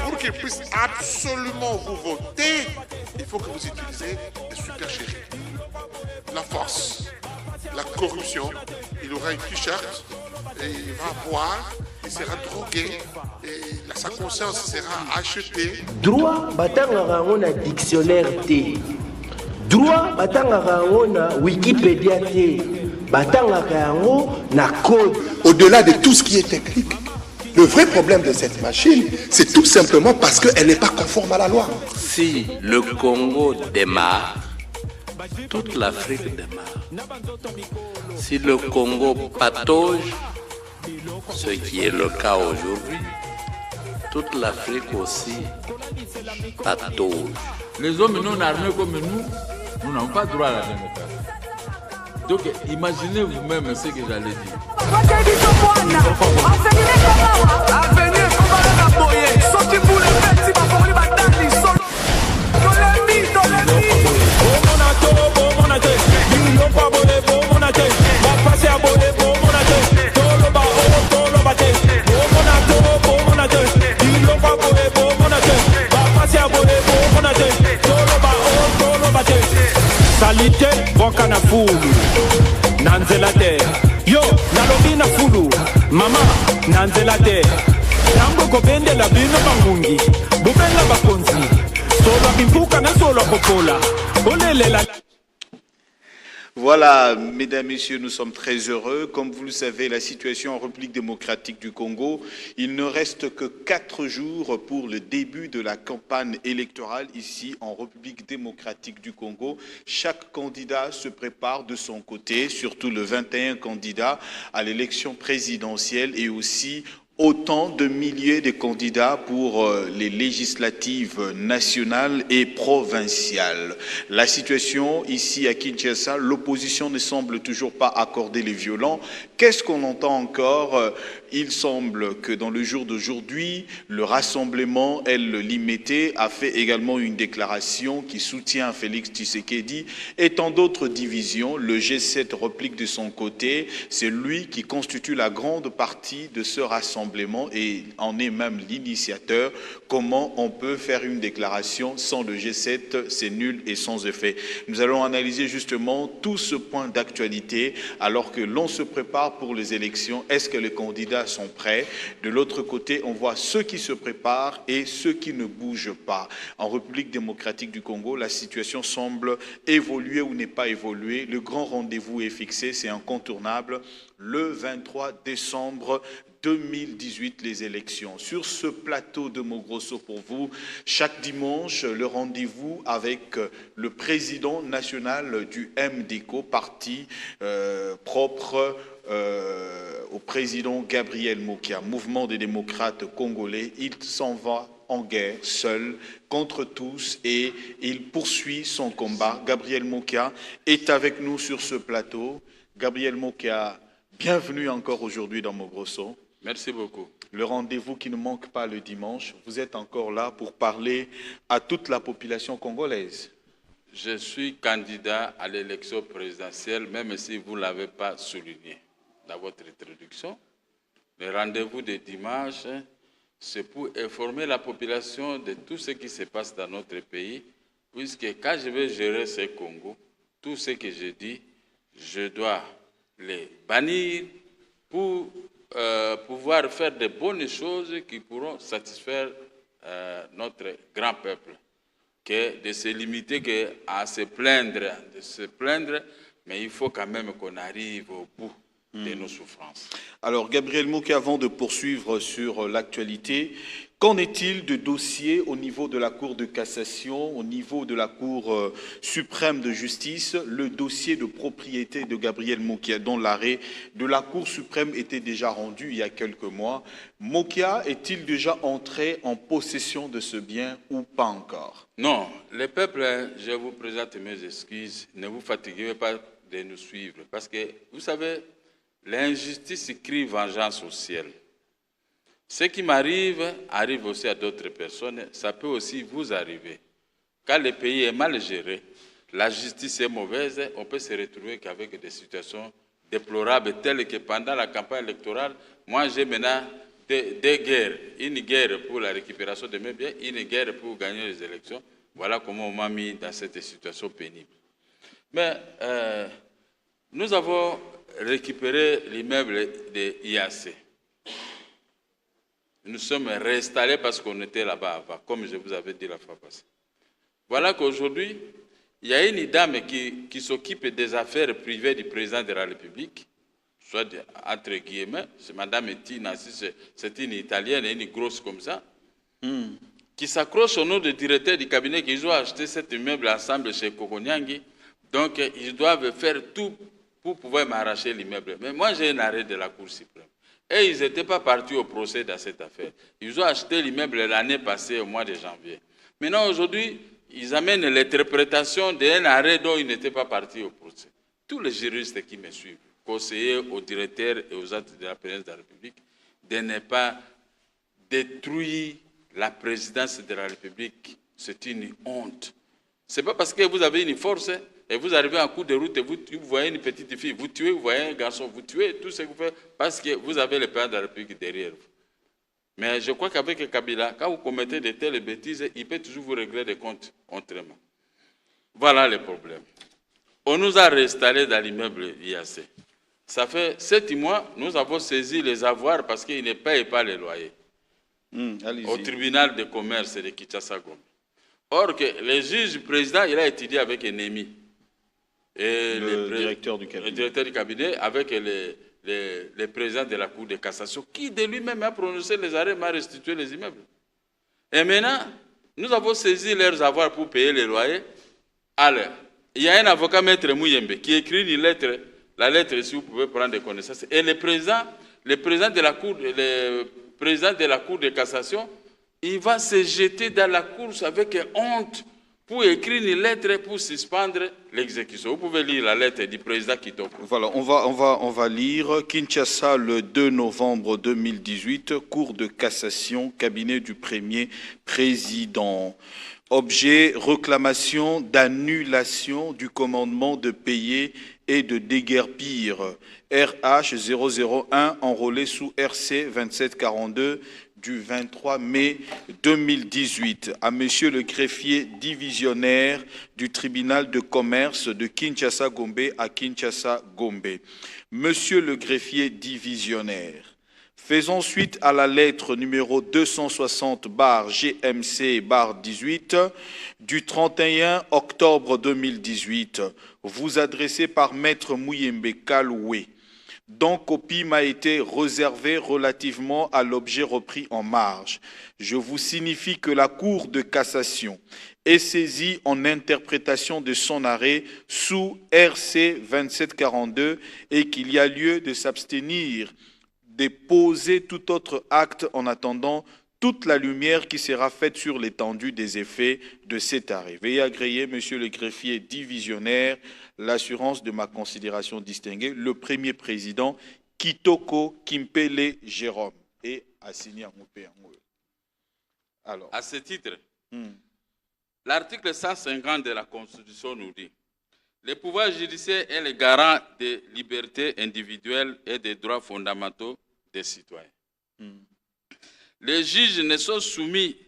Pour qu'ils puissent absolument vous voter, il faut que vous utilisez les supercheries, la force, la corruption. Il aura une t-shirt et il va boire, il sera drogué et sa conscience sera achetée. Droit, batanga on a dictionnaire T. Droit, batanga on a Wikipédia T. Batanga on a code. Au-delà de tout ce qui est technique, le vrai problème de cette machine, c'est tout simplement parce qu'elle n'est pas conforme à la loi. Si le Congo démarre, toute l'Afrique démarre. Si le Congo patauge, ce qui est le cas aujourd'hui, toute l'Afrique aussi patauge. Les hommes non armés comme nous n'avons pas droit à la démocratie. Donc imaginez vous-même ce que j'allais dire. Salite boka na fulu nanzela te yo nalobi na fulu mama nanzela te tango kobendela bino bangungi bubenga bakonzi solo bimpuka na solo popola olelela. Voilà, mesdames, messieurs, nous sommes très heureux. Comme vous le savez, la situation en République démocratique du Congo, il ne reste que 4 jours pour le début de la campagne électorale ici en République démocratique du Congo. Chaque candidat se prépare de son côté, surtout le 21 candidats à l'élection présidentielle et aussi autant de milliers de candidats pour les législatives nationales et provinciales. La situation ici à Kinshasa, l'opposition ne semble toujours pas accorder les violents. Qu'est-ce qu'on entend encore? Il semble que dans le jour d'aujourd'hui, le rassemblement El Limité a fait également une déclaration qui soutient Félix Tshisekedi et tant d'autres divisions. Le G7 replique de son côté. C'est lui qui constitue la grande partie de ce rassemblement et en est même l'initiateur. Comment on peut faire une déclaration sans le G7? C'est nul et sans effet. Nous allons analyser justement tout ce point d'actualité alors que l'on se prépare pour les élections. Est-ce que les candidats sont prêts? De l'autre côté, on voit ceux qui se préparent et ceux qui ne bougent pas. En République démocratique du Congo, la situation semble évoluer ou n'est pas évoluer. Le grand rendez-vous est fixé, c'est incontournable. Le 23 décembre 2018, les élections. Sur ce plateau de Mogrosso pour vous, chaque dimanche, le rendez-vous avec le président national du MDCO, parti propre au président Gabriel Mokia, mouvement des démocrates congolais. Il s'en va en guerre, seul, contre tous, et il poursuit son combat. Gabriel Mokia est avec nous sur ce plateau. Gabriel Mokia, bienvenue encore aujourd'hui dans Mogrosso. Merci beaucoup. Le rendez-vous qui ne manque pas le dimanche, vous êtes encore là pour parler à toute la population congolaise. Je suis candidat à l'élection présidentielle, même si vous ne l'avez pas souligné dans votre introduction. Le rendez-vous de dimanche, c'est pour informer la population de tout ce qui se passe dans notre pays, puisque quand je vais gérer ce Congo, tout ce que je dis, je dois les bannir pour pouvoir faire de bonnes choses qui pourront satisfaire notre grand peuple. Que de se limiter à se plaindre, mais il faut quand même qu'on arrive au bout de nos souffrances. Alors, Gabriel Mokia, avant de poursuivre sur l'actualité, qu'en est-il de dossiers au niveau de la Cour de cassation, au niveau de la Cour suprême de justice, le dossier de propriété de Gabriel Mokia, dont l'arrêt de la Cour suprême était déjà rendu il y a quelques mois. Mokia est-il déjà entré en possession de ce bien ou pas encore? Non, le peuple, je vous présente mes excuses, ne vous fatiguez pas de nous suivre, parce que, vous savez, l'injustice crie vengeance au ciel. Ce qui m'arrive arrive aussi à d'autres personnes, ça peut aussi vous arriver. Quand le pays est mal géré, la justice est mauvaise, on peut se retrouver qu'avec des situations déplorable tel que pendant la campagne électorale, moi j'ai maintenant deux guerres. Une guerre pour la récupération de mes biens, une guerre pour gagner les élections. Voilà comment on m'a mis dans cette situation pénible. Mais nous avons récupéré l'immeuble de IAC. Nous sommes réinstallés parce qu'on était là-bas avant, comme je vous avais dit la fois passée. Voilà qu'aujourd'hui, il y a une dame qui s'occupe des affaires privées du président de la République, soit entre guillemets, c'est Madame Tina, c'est une Italienne, une grosse comme ça, qui s'accroche au nom du directeur du cabinet qu'ils ont acheté cet immeuble ensemble chez Kokonyangui. Donc, ils doivent faire tout pour pouvoir m'arracher l'immeuble. Mais moi, j'ai un arrêt de la Cour suprême. Et ils n'étaient pas partis au procès dans cette affaire. Ils ont acheté l'immeuble l'année passée, au mois de janvier. Maintenant, aujourd'hui, ils amènent l'interprétation d'un arrêt dont ils n'étaient pas partis au procès. Tous les juristes qui me suivent, conseillers aux directeurs et aux actes de la présidence de la République, de ne pas détruire la présidence de la République. C'est une honte. Ce n'est pas parce que vous avez une force et vous arrivez en cours de route et vous voyez une petite fille, vous tuez, vous voyez un garçon, vous tuez, tout ce que vous faites parce que vous avez le président de la République derrière vous. Mais je crois qu'avec Kabila, quand vous commettez de telles bêtises, il peut toujours vous régler des comptes autrement. Voilà le problème. On nous a réinstallés dans l'immeuble IAC. Ça fait 7 mois, nous avons saisi les avoirs parce qu'ils ne payent pas les loyers. Au tribunal de commerce de Kinshasa-Gombe. Or, que le juge président, il a étudié avec Enemi. Et le directeur du cabinet avec le président de la Cour de cassation, qui de lui-même a prononcé les arrêts, m'a restitué les immeubles. Et maintenant, nous avons saisi leurs avoirs pour payer les loyers. Alors, il y a un avocat, Maître Mouyembe, qui écrit une lettre, la lettre, si vous pouvez prendre connaissance. Et le président de la Cour de cassation, il va se jeter dans la course avec honte pour écrire une lettre pour suspendre l'exécution. Vous pouvez lire la lettre du président Kitoko. Voilà, on va lire Kinshasa le 2 novembre 2018, Cour de cassation, cabinet du premier président. Objet, réclamation d'annulation du commandement de payer et de déguerpir. RH 001 enrôlé sous RC 2742 du 23 mai 2018 à Monsieur le greffier divisionnaire du tribunal de commerce de Kinshasa-Gombe à Kinshasa-Gombe. Monsieur le greffier divisionnaire, faisons suite à la lettre numéro 260/GMC/18 du 31 octobre 2018, vous adressée par Maître Mouyembe Kaloué, dont copie m'a été réservée relativement à l'objet repris en marge. Je vous signifie que la Cour de cassation est saisie en interprétation de son arrêt sous RC 2742 et qu'il y a lieu de s'abstenir de poser tout autre acte en attendant toute la lumière qui sera faite sur l'étendue des effets de cet arrêt. Veuillez agréer, Monsieur le greffier divisionnaire, l'assurance de ma considération distinguée, le premier président Kitoko Kimpele Jérôme et assigné à Moupé. Alors, à ce titre, l'article 150 de la Constitution nous dit: le pouvoir judiciaire est le garant des libertés individuelles et des droits fondamentaux des citoyens. Les juges ne sont soumis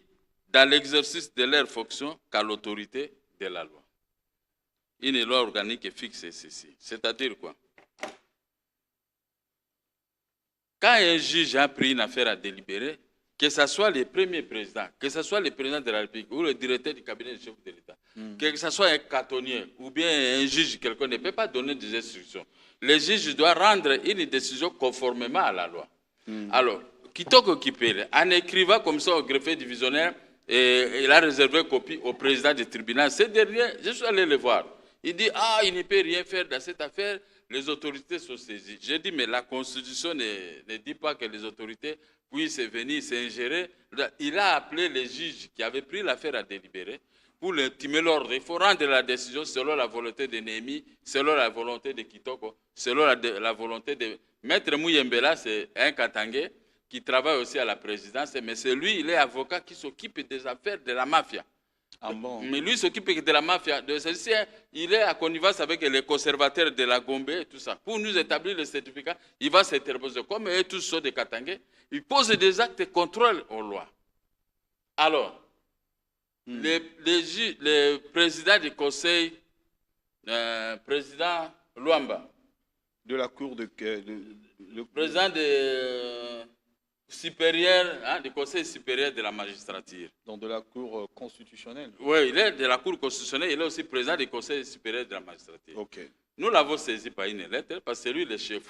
dans l'exercice de leurs fonctions qu'à l'autorité de la loi. Une loi organique fixe ceci. C'est-à-dire quoi? Quand un juge a pris une affaire à délibérer, que ce soit le premier président, que ce soit le président de la République ou le directeur du cabinet du chef de l'État, que ce soit un cantonnier ou bien un juge, quelqu'un ne peut pas donner des instructions. Le juge doit rendre une décision conformément à la loi. Alors, Kitoko Kipele, en écrivant comme ça au greffier divisionnaire, il a réservé copie au président du tribunal. Ce dernier, je suis allé le voir. Il dit, il ne peut rien faire dans cette affaire, les autorités sont saisies. J'ai dit, mais la Constitution ne dit pas que les autorités puissent venir s'ingérer. Il a appelé les juges qui avaient pris l'affaire à délibérer pour intimer l'ordre. Il faut rendre la décision selon la volonté de Némi, selon la volonté de Kitoko, selon la volonté de... Maître Mouyembela, c'est un Katangé qui travaille aussi à la présidence, mais c'est lui, il est avocat qui s'occupe des affaires de la mafia. Ah bon? Mais lui s'occupe de la mafia. Il est à connivence avec les conservateurs de la Gombe et tout ça. Pour nous établir le certificat, il va s'interposer. Comme eux tous sont des Katangais, il pose des actes de contrôle aux lois. Alors, le président du conseil, président Luamba, De la cour de... le président supérieur, du conseil supérieur de la magistrature. Donc de la cour constitutionnelle. Oui, il est de la cour constitutionnelle, il est aussi président du conseil supérieur de la magistrature. Ok. Nous l'avons saisi par une lettre parce que c'est lui le chef.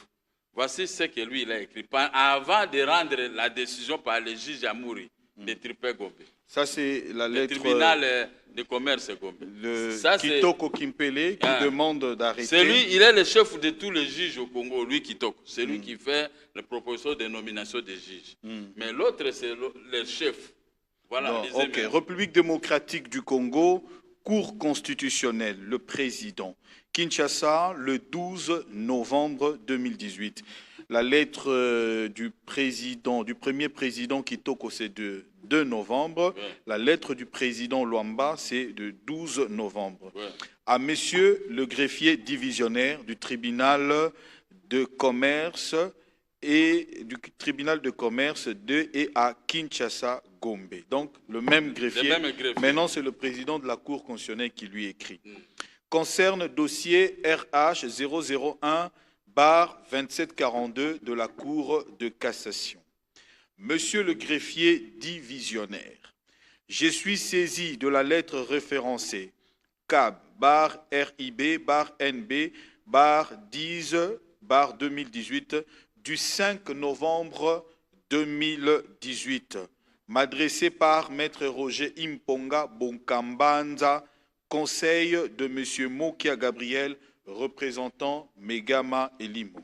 Voici ce que lui il a écrit. Avant de rendre la décision par le juge Amouri de Tripé Gombe. Ça, c'est la lettre... Le tribunal de commerce Gombe. Le Kitoko Kimpele qui demande d'arrêter... C'est lui, il est le chef de tous les juges au Congo, lui Kitoko. C'est lui qui fait la proposition de nomination des juges. Mais l'autre, c'est le chef. Voilà. Ok. République démocratique du Congo, Cour constitutionnelle, le président. Kinshasa, le 12 novembre 2018. La lettre du premier président Kitoko, c'est de 2 novembre. Ouais. La lettre du président Luamba, c'est de 12 novembre. Ouais. À monsieur le greffier divisionnaire du tribunal de commerce et du tribunal de commerce et à Kinshasa, Gombe. Donc, le même greffier. Maintenant, c'est le président de la Cour constitutionnelle qui lui écrit. Concerne dossier RH 001/2742 de la Cour de cassation. Monsieur le greffier divisionnaire, je suis saisi de la lettre référencée CAB/RIB/NB/10/2018 du 5 novembre 2018, m'adressée par Maître Roger Imponga Bonkambanza, conseil de M. Mokia Gabriel, représentant Megama et Limo.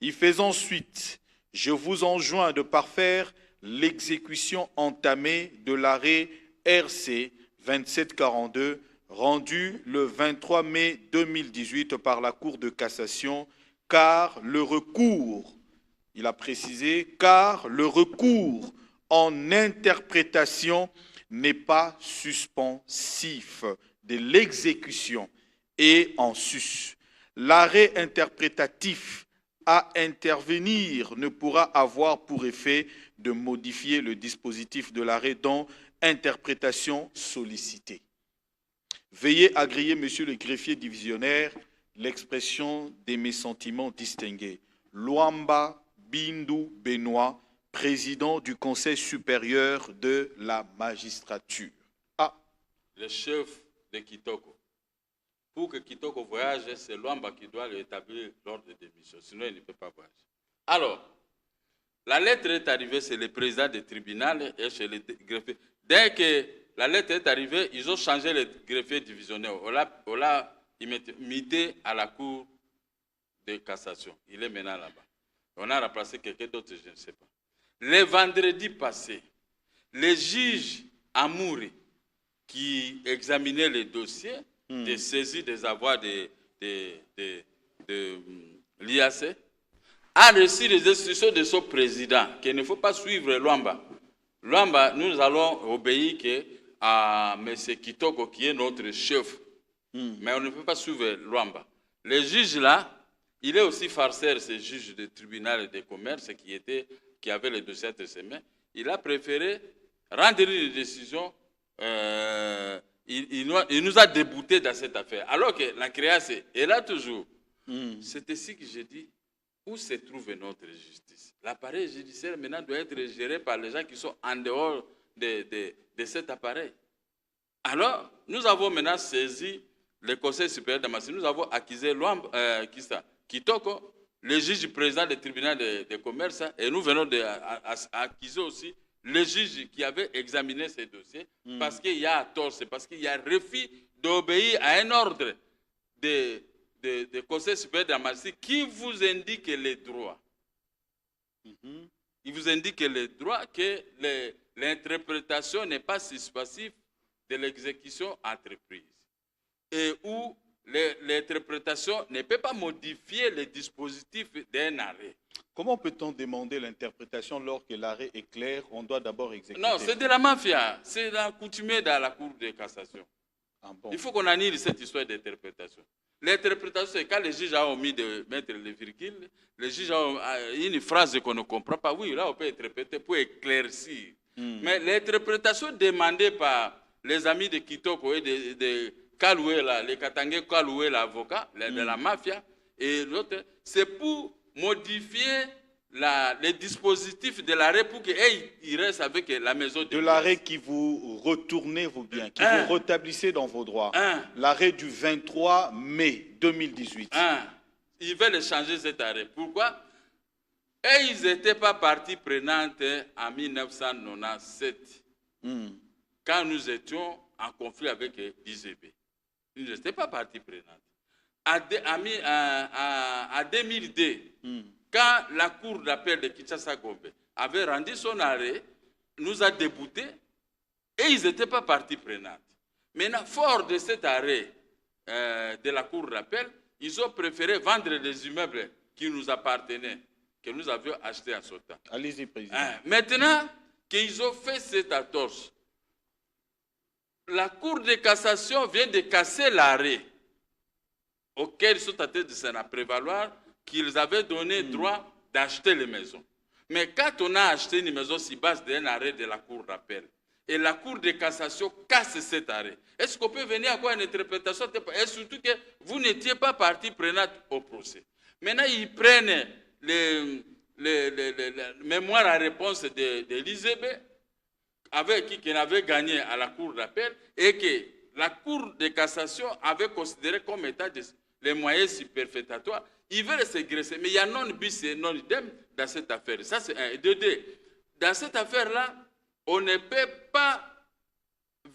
Y faisant suite, je vous enjoins de parfaire l'exécution entamée de l'arrêt RC 2742 rendu le 23 mai 2018 par la Cour de cassation, car le recours, il a précisé, car le recours en interprétation n'est pas suspensif de l'exécution et en sus. L'arrêt interprétatif à intervenir ne pourra avoir pour effet de modifier le dispositif de l'arrêt dont interprétation sollicitée. Veuillez agréer, monsieur le greffier divisionnaire, l'expression de mes sentiments distingués. Luamba Bindu Benoît, président du Conseil supérieur de la magistrature. Ah. Le chef de Kitoko. Pour que Kitoko voyage, c'est Luamba qui doit lui établir l'ordre de démission. Sinon, il ne peut pas voyager. Alors, la lettre est arrivée, c'est le président du tribunal et chez le greffier. Dès que la lettre est arrivée, ils ont changé le greffier divisionnaire. On l'a imité à la cour de cassation. Il est maintenant là-bas. On a remplacé quelqu'un d'autre, je ne sais pas. Le vendredi passé, les juges Amouri qui examinaient les dossiers de saisie des avoirs de l'IAC a reçu les instructions de son président qu'il ne faut pas suivre Luamba. Luamba, nous allons obéir à M. Kitoko qui est notre chef. Mais on ne peut pas suivre Luamba. Les juges là, il est aussi farceur, ce juge du tribunal de commerce qui avait le dossier entre ses mains. Il a préféré rendre une décision. Il nous a déboutés dans cette affaire. Alors que la créance est là toujours. C'est ici que je dis, où se trouve notre justice? L'appareil judiciaire maintenant doit être géré par les gens qui sont en dehors de cet appareil. Alors, nous avons maintenant saisi le Conseil supérieur de la magistrature, nous avons accusé Kitoko, le juge président du tribunal de commerce, et nous venons d'accuser aussi le juge qui avait examiné ces dossiers, parce qu'il y a tort, c'est parce qu'il y a refus d'obéir à un ordre de Conseil supérieur de la magistrature qui vous indique les droits. Il vous indique les droits que l'interprétation n'est pas suspensif de l'exécution entreprise et où l'interprétation ne peut pas modifier le dispositif d'un arrêt. Comment peut-on demander l'interprétation alors que l'arrêt est clair? On doit d'abord exécuter. Non, c'est de la mafia. C'est la coutumier dans la Cour de cassation. Ah bon. Il faut qu'on annule cette histoire d'interprétation. L'interprétation, c'est quand les juges ont omis de mettre les virgules, les juges ont une phrase qu'on ne comprend pas. Oui, là, on peut interpréter pour éclaircir. Mais l'interprétation demandée par les amis de Kitoko et de Kaloué, les Katangé Kaloué, l'avocat de la mafia, et l'autre, c'est pour modifier les dispositifs de l'arrêt pour qu'il reste avec la maison de l'arrêt qui vous retournez vos biens, qui vous rétablissez dans vos droits. L'arrêt du 23 mai 2018. Ils veulent changer cet arrêt. Pourquoi? Et ils n'étaient pas partie prenante en 1997, quand nous étions en conflit avec l'IZB. Ils n'étaient pas partie prenante. En 2002, quand la cour d'appel de Kinshasa-Gombe avait rendu son arrêt, nous a déboutés et ils n'étaient pas partie prenante. Maintenant, fort de cet arrêt de la cour d'appel, ils ont préféré vendre les immeubles qui nous appartenaient, que nous avions achetés en ce temps. Allez-y, Président. Maintenant qu'ils ont fait cette entorse, la Cour de cassation vient de casser l'arrêt auquel ils sont tentés de s'en prévaloir, qu'ils avaient donné droit d'acheter les maisons. Mais quand on a acheté une maison sur base d'un arrêt de la Cour d'appel, et la Cour de cassation casse cet arrêt, est-ce qu'on peut venir avoir une interprétation? Et surtout que vous n'étiez pas partie prenante au procès. Maintenant, ils prennent les mémoires à réponse de l'IZB, avec qui avait gagné à la Cour d'appel, et que la Cour de cassation avait considéré comme état les moyens superfétatoires. Ils veulent se graisser, mais il y a non bis et non idem dans cette affaire. Ça, c'est un. Et deux. Dans cette affaire-là, on ne peut pas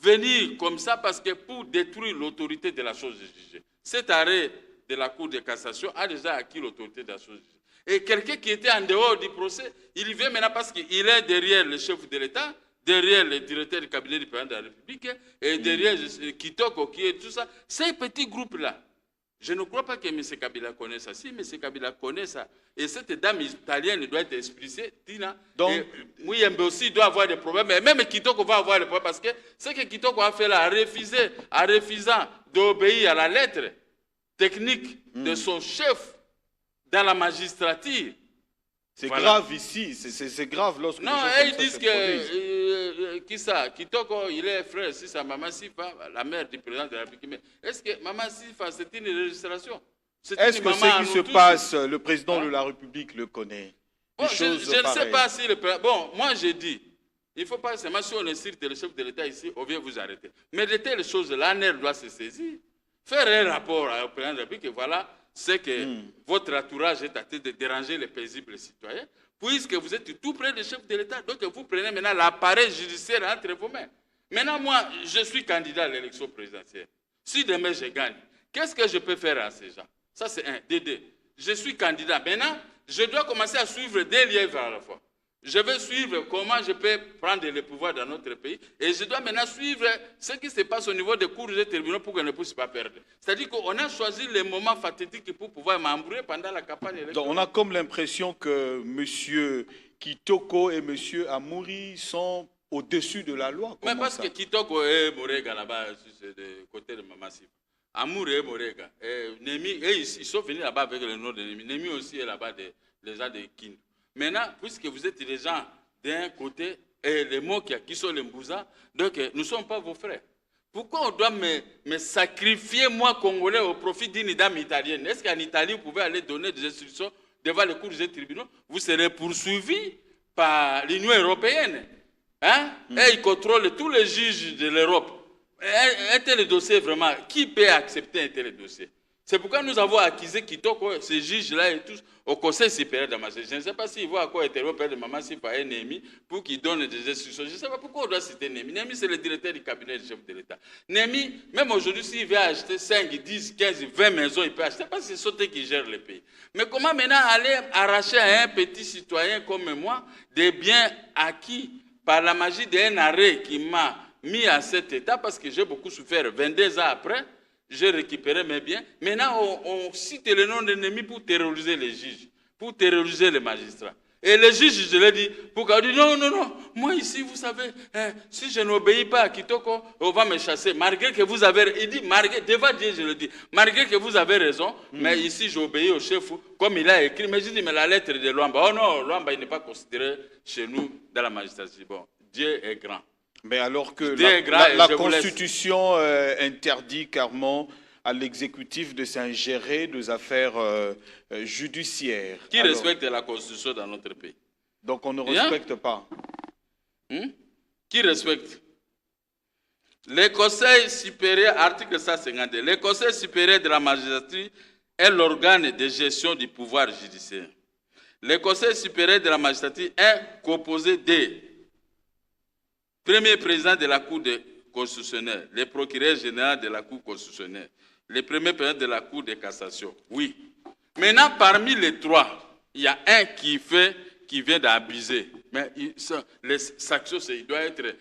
venir comme ça parce que pour détruire l'autorité de la chose jugée. Cet arrêt de la Cour de cassation a déjà acquis l'autorité de la chose jugée. Et quelqu'un qui était en dehors du procès, il vient maintenant parce qu'il est derrière le chef de l'État, derrière le directeur du cabinet du président de la République, et derrière Kitoko, qui est tout ça. Ces petits groupes-là, je ne crois pas que M. Kabila connaît ça. Si M. Kabila connaît ça, et cette dame italienne doit être explicée, Tina, donc, Mouyembe aussi doit avoir des problèmes, et même Kitoko va avoir des problèmes, parce que ce que Kitoko a fait là, en refusant d'obéir à la lettre technique de son chef dans la magistrature. C'est grave ici, c'est grave lorsque... Non, ils disent que Kitoko, il est frère, si sa maman Sifa, la mère du président de la République. Mais est-ce que maman Sifa, c'est une registration? Est-ce que ce qui se passe, le président de la République le connaît? Bon, je ne sais pas si le président... Bon, moi j'ai dit, il ne faut pas seulement si on insulte le chef de l'État ici, on vient vous arrêter. Mais de telles choses, l'ANER doit se saisir, faire un rapport au président de la République, et voilà... c'est que votre entourage est à tête de déranger les paisibles citoyens, puisque vous êtes tout près du chef de l'État, donc vous prenez maintenant l'appareil judiciaire entre vos mains. Maintenant, moi, je suis candidat à l'élection présidentielle. Si demain je gagne, qu'est-ce que je peux faire à ces gens? Ça, c'est un. Deux. Je suis candidat. Maintenant, je dois commencer à suivre des lièvres à la fois. Je vais suivre comment je peux prendre le pouvoir dans notre pays et je dois maintenant suivre ce qui se passe au niveau des cours et des tribunaux pour qu'on ne puisse pas perdre. C'est-à-dire qu'on a choisi les moments fatidiques pour pouvoir m'embrouiller pendant la campagne électorale. Donc on a comme l'impression que M. Kitoko et M. Amouri sont au-dessus de la loi. Mais parce que Kitoko et Morega là-bas, c'est du côté de Mamasifa. Amouri et Morega. Nemi, ils sont venus là-bas avec le nom de Nemi. Nemi aussi est là-bas, les gens de Kindu. Maintenant, puisque vous êtes des gens d'un côté, et les mots qui sont les Mbouza, donc nous ne sommes pas vos frères. Pourquoi on doit me sacrifier, moi, Congolais, au profit d'une dame italienne? Est-ce qu'en Italie, vous pouvez aller donner des instructions devant les cours des tribunaux? Vous serez poursuivis par l'Union européenne. Hein? Et ils contrôlent tous les juges de l'Europe. Un tel dossier, vraiment, qui peut accepter un tel dossier? C'est pourquoi nous avons accusé Kitoko, ces juges-là et tous, au Conseil supérieur de Mamasifa. Je ne sais pas s'ils voient à quoi était le père de Mamasifa et Némi pour qu'il donne des instructions. Je ne sais pas pourquoi on doit citer Némi. Némi, c'est le directeur du cabinet du chef de l'État. Némi, même aujourd'hui, s'il veut acheter 5, 10, 15, 20 maisons, il peut acheter parce que c'est Sauté qui gère le pays. Mais comment maintenant aller arracher à un petit citoyen comme moi des biens acquis par la magie d'un arrêt qui m'a mis à cet état parce que j'ai beaucoup souffert 22 ans après? J'ai récupéré mes biens. Maintenant, on cite le nom de l'ennemi pour terroriser les juges. pour terroriser les magistrats. Et les juges, je l'ai dit, pourquoi dit non, non, non, moi ici, vous savez, si je n'obéis pas à Kitoko, on va me chasser. Malgré que vous avez, il dit, devant Dieu, je le dis, malgré que vous avez raison, mais ici, j'obéis au chef, comme il a écrit, mais je dis, mais la lettre de Luamba, oh non, Luamba, il n'est pas considéré chez nous dans la magistrature. Bon, Dieu est grand. Mais alors que la Constitution interdit carrément à l'exécutif de s'ingérer des affaires judiciaires. Qui respecte la Constitution dans notre pays? Donc on ne respecte pas. Qui respecte? Le Conseil supérieur, article 152, le Conseil supérieur de la magistrature est l'organe de gestion du pouvoir judiciaire. Le Conseil supérieur de la magistrature est composé des premier président de la Cour constitutionnelle, le procureur général de la Cour constitutionnelle, le premier président de la Cour de cassation. Oui. Maintenant, parmi les trois, il y a un qui vient d'abuser. Mais les sanctions, il doit être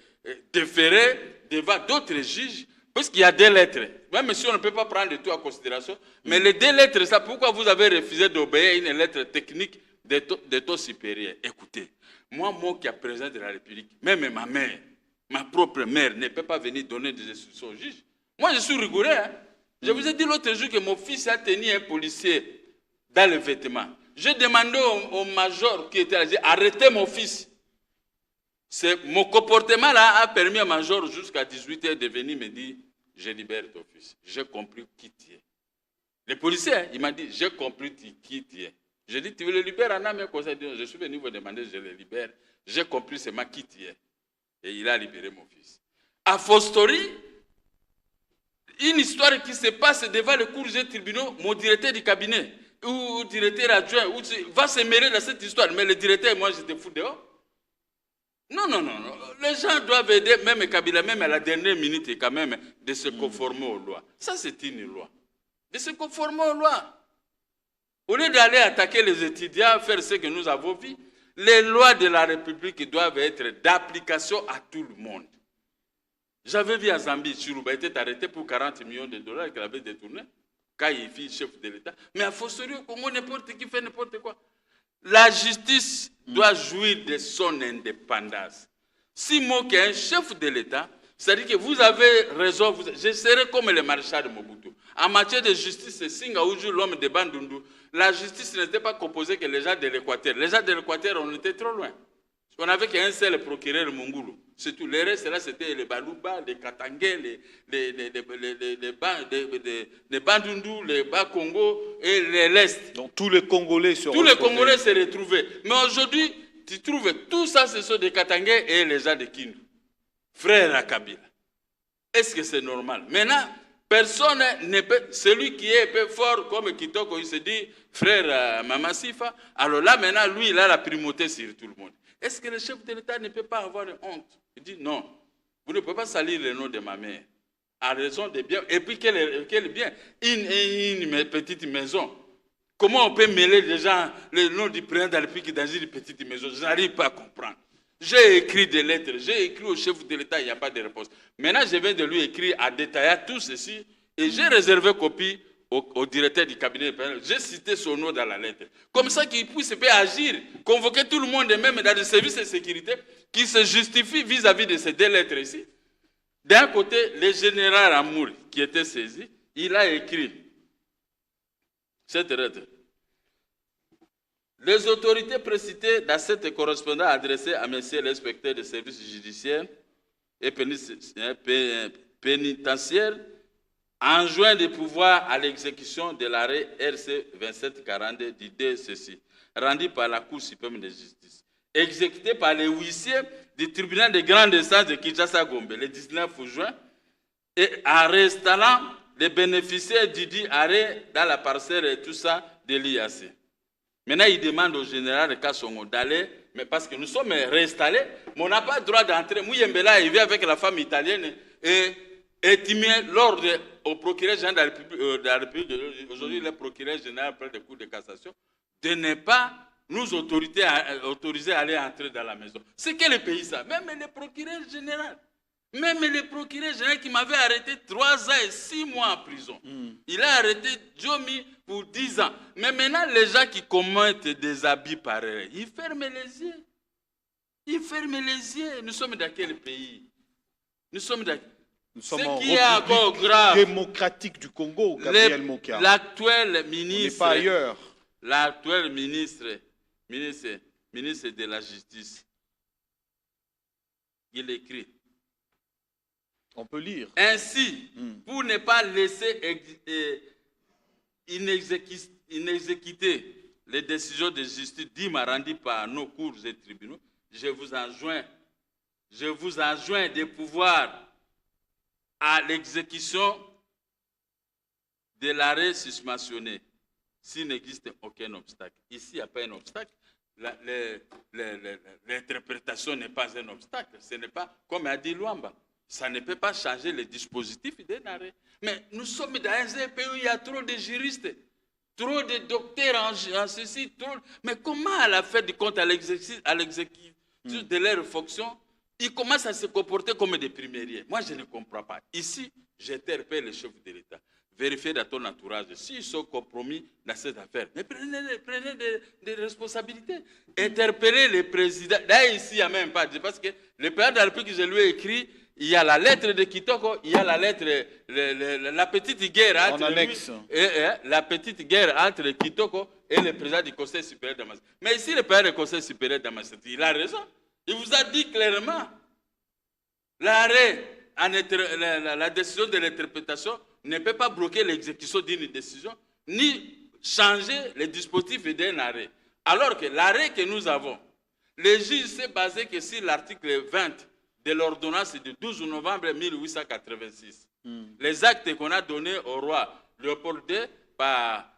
déféré devant d'autres juges, parce qu'il y a des lettres. Même si on ne peut pas prendre tout en considération, mais les deux lettres, ça, pourquoi vous avez refusé d'obéir à une lettre technique de taux supérieur? Écoutez, moi qui est président de la République, même ma mère, ma propre mère ne peut pas venir donner des instructions au juge. Moi, je suis rigoureux. Hein? Je vous ai dit l'autre jour que mon fils a tenu un policier dans le vêtement. J'ai demandé au major qui était là, j'ai dit, arrêtez mon fils. Mon comportement là a permis au major jusqu'à 18h de venir me dire, je libère ton fils. J'ai compris qui tu es. Le policier, il m'a dit, j'ai compris qui tu es. J'ai dit, tu veux le libérer en âme et conseil? Je suis venu vous demander, je le libère. J'ai compris seulement qui tu es. Et il a libéré mon fils. A fortiori, une histoire qui se passe devant le cours des tribunaux, mon directeur du cabinet, ou directeur adjoint, va se mêler dans cette histoire. Mais le directeur, moi, j'étais fou dehors. Non, non, non, non. Les gens doivent aider, même Kabila, même à la dernière minute, quand même, de se conformer aux lois. Ça, c'est une loi. De se conformer aux lois. Au lieu d'aller attaquer les étudiants, faire ce que nous avons vu, les lois de la République doivent être d'application à tout le monde. J'avais vu à Zambie, Chirouba était arrêté pour 40 millions de dollars qu'il avait détourné, quand il fut chef de l'État. Mais à fortiori, au Congo, n'importe qui fait n'importe quoi. La justice doit jouir de son indépendance. Si moi qui est un chef de l'État, c'est-à-dire que vous avez raison, je serai comme le maréchal de Mobutu. En matière de justice, c'est Singaoujou, l'homme de Bandundu. La justice n'était pas composée que les gens de l'Équateur. Les gens de l'Équateur, on était trop loin. On n'avait qu'un seul procureur Mungulu. C'est tout. Les restes, là, c'était les Balouba, les Katangé, les Bandundu, les Bas-Congo et les Lest. Donc tous les Congolais se retrouvaient. Tous les Congolais se retrouvaient. Mais aujourd'hui, tu trouves tout ça, ce sont des Katangé et les gens de Kindu. Frère à Kabila. Est-ce que c'est normal? Maintenant, personne ne peut, celui qui est un peu fort comme Kitoko, il se dit, frère Mama Sifa, alors là maintenant, lui, il a la primauté sur tout le monde. Est-ce que le chef de l'État ne peut pas avoir honte? Il dit non, vous ne pouvez pas salir le nom de ma mère, à raison de bien. Et puis quel bien? Une petite maison. Comment on peut mêler déjà le nom du président de la République dans une petite maison? Je n'arrive pas à comprendre. J'ai écrit des lettres, j'ai écrit au chef de l'État, il n'y a pas de réponse. Maintenant, je viens de lui écrire à détailler tout ceci et j'ai réservé copie au directeur du cabinet. J'ai cité son nom dans la lettre. Comme ça qu'il puisse agir, convoquer tout le monde, même dans les services de sécurité, qui se justifient vis-à-vis de ces deux lettres ici. D'un côté, le général Amour, qui était saisi, il a écrit cette lettre. Les autorités précitées dans cette correspondance adressée à M. l'inspecteur des services judiciaires et pénitentiaires enjoint de pouvoir à l'exécution de l'arrêt RC 2742 du 2 ceci, rendu par la Cour suprême de justice, exécuté par les huissiers du tribunal de grande instance de Kinshasa-Gombe le 19 juin, et en restant les bénéficiaires du dit arrêt dans la parcelle et tout ça de l'IAC. Maintenant, il demande au général Kassongo d'aller, mais parce que nous sommes réinstallés, mais on n'a pas le droit d'entrer. Mouyembela, il vient avec la femme italienne et estimé l'ordre au procureur général de la République, aujourd'hui le procureur général près des cours de cassation, de ne pas nous autoriser à aller entrer dans la maison. C'est quel pays ça? Même le procureur général. Même le procureur général qui m'avait arrêté 3 ans et 6 mois en prison, il a arrêté Djomi pour 10 ans. Mais maintenant, les gens qui commettent des abus pareils, ils ferment les yeux. Ils ferment les yeux. Nous sommes dans quel pays? Nous sommes en République démocratique du Congo, Gabriel Mokia. L'actuel ministre... On n'est pas ailleurs. L'actuel ministre de la Justice, il écrit... On peut lire. Ainsi, pour ne pas laisser inexécuter les décisions de justice dignement rendues par nos cours et tribunaux, je vous enjoins de pouvoir à l'exécution de l'arrêt suspensionné s'il n'existe aucun obstacle. Ici, il n'y a pas un obstacle. L'interprétation n'est pas un obstacle. Ce n'est pas, comme a dit Luamba, ça ne peut pas changer le dispositif d'un arrêt. Mais nous sommes dans un pays où il y a trop de juristes, trop de docteurs en ceci, trop... Mais comment à la fin du compte, à l'exécution de leurs fonctions, ils commencent à se comporter comme des primériers? Moi, je ne comprends pas. Ici, j'interpelle le chef de l'État. Vérifiez dans ton entourage s'ils sont compromis dans cette affaire. Mais prenez des responsabilités. Interpellez les présidents. D'ailleurs, ici, il n'y a même pas... Parce que le président de la République, je lui ai écrit, il y a la lettre de Kitoko, il y a la lettre, la petite guerre entre la petite guerre entre Kitoko et le président du Conseil supérieur d'Amas. Mais ici, le président du Conseil supérieur d'Amas, il a raison. Il vous a dit clairement, l'arrêt, la décision de l'interprétation ne peut pas bloquer l'exécution d'une décision, ni changer le dispositif d'un arrêt. Alors que l'arrêt que nous avons, le juge s'est basé que sur l'article 20 de l'ordonnance du 12 novembre 1886. Les actes qu'on a donnés au roi Léopold II par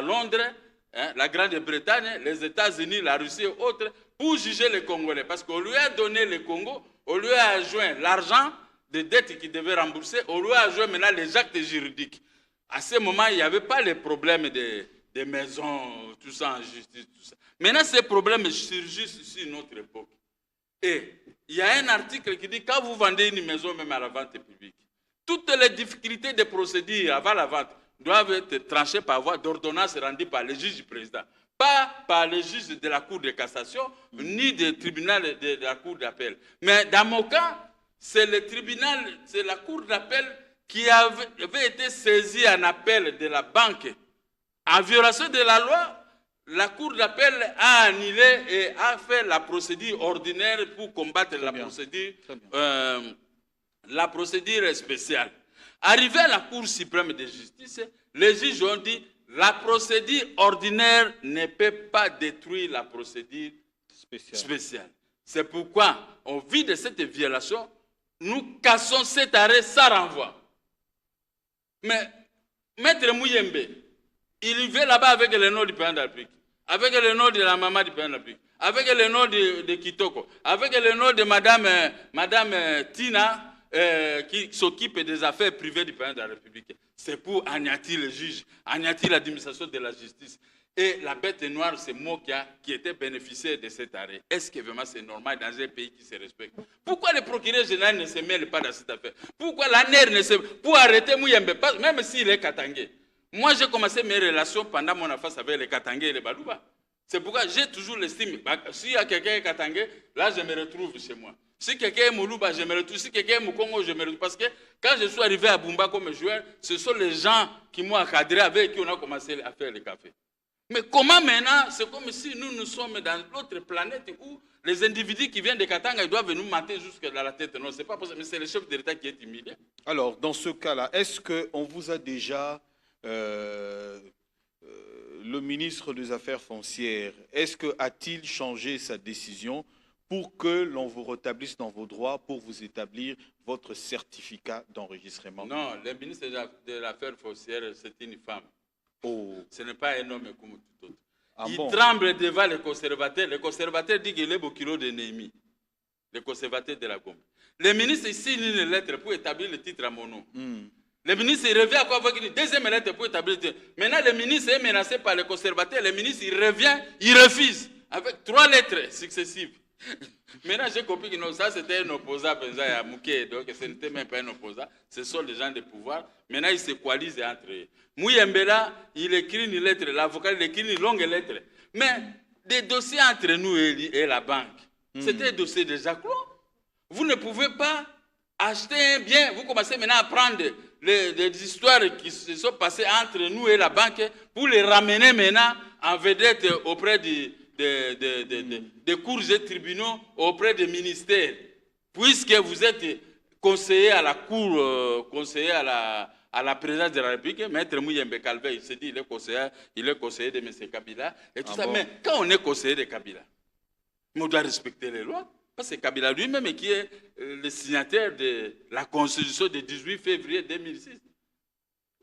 Londres, la Grande-Bretagne, les États-Unis, la Russie et autres, pour juger les Congolais. Parce qu'on lui a donné le Congo, on lui a adjoint l'argent des dettes qu'il devait rembourser, on lui a adjoint maintenant les actes juridiques. À ce moment, il n'y avait pas les problèmes des maisons, tout ça en justice, tout ça. Maintenant, ces problèmes surgissent sur notre époque. Et il y a un article qui dit quand vous vendez une maison, même à la vente publique, toutes les difficultés de procédure avant la vente doivent être tranchées par voie d'ordonnance rendue par le juge du président. Pas par le juge de la Cour de cassation, ni du tribunal de la Cour d'appel. Mais dans mon cas, c'est le tribunal, c'est la Cour d'appel qui avait été saisie en appel de la banque. En violation de la loi, la Cour d'appel a annulé et a fait la procédure ordinaire pour combattre la procédure spéciale. Arrivé à la Cour suprême de justice, les juges ont dit la procédure ordinaire ne peut pas détruire la procédure spéciale. C'est pourquoi, au vu de cette violation, nous cassons cet arrêt sans renvoi. Mais Maître Mouyembe, il vient là-bas avec le nom du président de la République, avec le nom de la maman du président de la République, avec le nom de Kitoko, avec le nom de Madame Tina, qui s'occupe des affaires privées du président de la République. C'est pour anéantir le juge, anéantir l'administration de la justice. Et la bête noire, c'est Mokia qui était bénéficiaire de cet arrêt. Est-ce que vraiment c'est normal dans un pays qui se respecte? Pourquoi le procureur général ne se mêle pas dans cette affaire? Pourquoi la NER ne se... Pour arrêter Mouyembe, même s'il est katangé. Moi, j'ai commencé mes relations pendant mon affaire avec les Katangé et les Balouba. C'est pourquoi j'ai toujours l'estime. S'il y a quelqu'un qui est Katangé, là, je me retrouve chez moi. Si quelqu'un est Moulouba, je me retrouve. Si quelqu'un est Moukongo, je me retrouve. Parce que quand je suis arrivé à Bumba comme joueur, ce sont les gens qui m'ont encadré, avec qui on a commencé à faire le café. Mais comment maintenant, c'est comme si nous sommes dans l'autre planète où les individus qui viennent de Katanga, ils doivent nous mater jusque dans la tête. Non, ce n'est pas possible, mais c'est le chef de l'État qui est humilié. Alors, dans ce cas-là, est-ce qu'on vous a déjà... le ministre des Affaires foncières, a-t-il changé sa décision pour que l'on vous rétablisse dans vos droits, pour vous établir votre certificat d'enregistrement? Non, le ministre des Affaires foncières, c'est une femme. Oh. Ce n'est pas un homme comme tout autre. Il bon? tremble devant les conservateurs. Les conservateurs disent qu'il est au kilo de Néhémie. Les conservateurs de la Gombe. Le ministre signe une lettre pour établir le titre à mon nom. Le ministre il revient à quoi avec une deuxième lettre pour établir le titre. Maintenant, le ministre est menacé par les conservateurs. Le ministre il revient, il refuse avec 3 lettres successives. Maintenant, j'ai compris que non, ça c'était un opposant, à Mouké, donc ce n'était même pas un opposant, ce sont des gens de pouvoir. Maintenant, ils se coalisent entre eux. Mouyembela, il écrit une lettre, l'avocat, il écrit une longue lettre. Mais des dossiers entre nous et la banque, c'était des dossiers déjà clos. Vous ne pouvez pas acheter un bien, vous commencez maintenant à prendre les histoires qui se sont passées entre nous et la banque pour les ramener maintenant en vedette auprès des cours et tribunaux, auprès des ministères. Puisque vous êtes conseiller à la cour, conseiller à la présidence de la République, Maître Mouyembe Calvé, il s'est dit il est conseiller de M. Kabila, et tout ça. Bon. Mais quand on est conseiller de Kabila, on doit respecter les lois. Parce que Kabila lui-même qui est le signataire de la Constitution du 18 février 2006.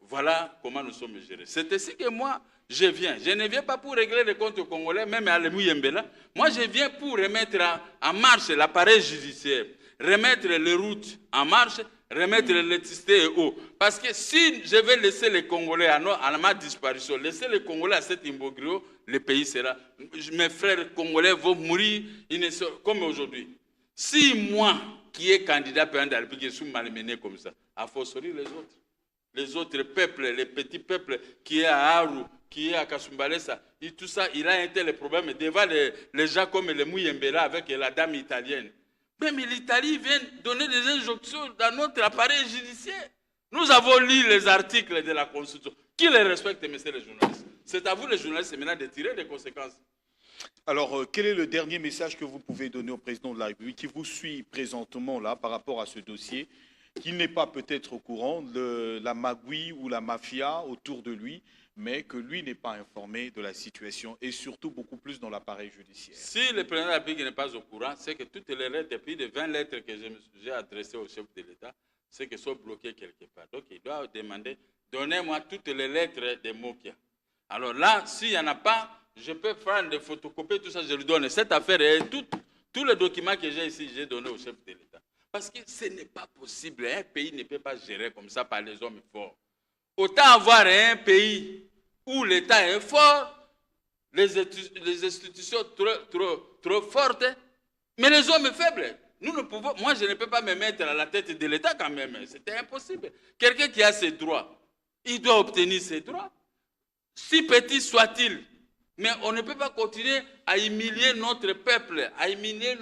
Voilà comment nous sommes gérés. C'est ainsi que moi, je viens. Je ne viens pas pour régler les comptes congolais, même à Mouyembela. Moi, je viens pour remettre en marche l'appareil judiciaire, remettre les routes en marche, remettre l'électricité et eau. Parce que si je vais laisser les Congolais à ma disparition, laisser les Congolais à cet imbroglio, le pays sera... Mes frères congolais vont mourir comme aujourd'hui. Si moi, qui est candidat président de la République, je suis malmené comme ça, à fortiori les autres peuples, les petits peuples qui est à Aru, qui est à Kasumbalesa, et tout ça, il a un tel problème devant les gens comme les Mouyembela avec la dame italienne. Même l'Italie vient donner des injonctions dans notre appareil judiciaire. Nous avons lu les articles de la Constitution. Qui les respecte, messieurs les journalistes? C'est à vous, les journalistes, maintenant de tirer des conséquences. Alors, quel est le dernier message que vous pouvez donner au président de la République qui vous suit présentement là par rapport à ce dossier, qui n'est pas peut-être au courant de la magouille ou la mafia autour de lui, mais que lui n'est pas informé de la situation et surtout beaucoup plus dans l'appareil judiciaire? Si le président de la République n'est pas au courant, c'est que toutes les lettres, plus de 20 lettres que j'ai adressées au chef de l'État, c'est qu'elles sont bloquées quelque part. Donc, il doit demander, donnez-moi toutes les lettres de Mokia. Alors là, s'il n'y en a pas, je peux prendre des photocopies, tout ça, je lui donne. Cette affaire et tous les documents que j'ai ici, j'ai donné au chef de l'État. Parce que ce n'est pas possible. Un pays ne peut pas gérer comme ça par les hommes forts. Autant avoir un pays où l'État est fort, les institutions trop fortes, mais les hommes faibles. Nous ne pouvons, moi, je ne peux pas me mettre à la tête de l'État quand même. C'était impossible. Quelqu'un qui a ses droits, il doit obtenir ses droits. Si petit soit-il, mais on ne peut pas continuer à humilier notre peuple, à humilier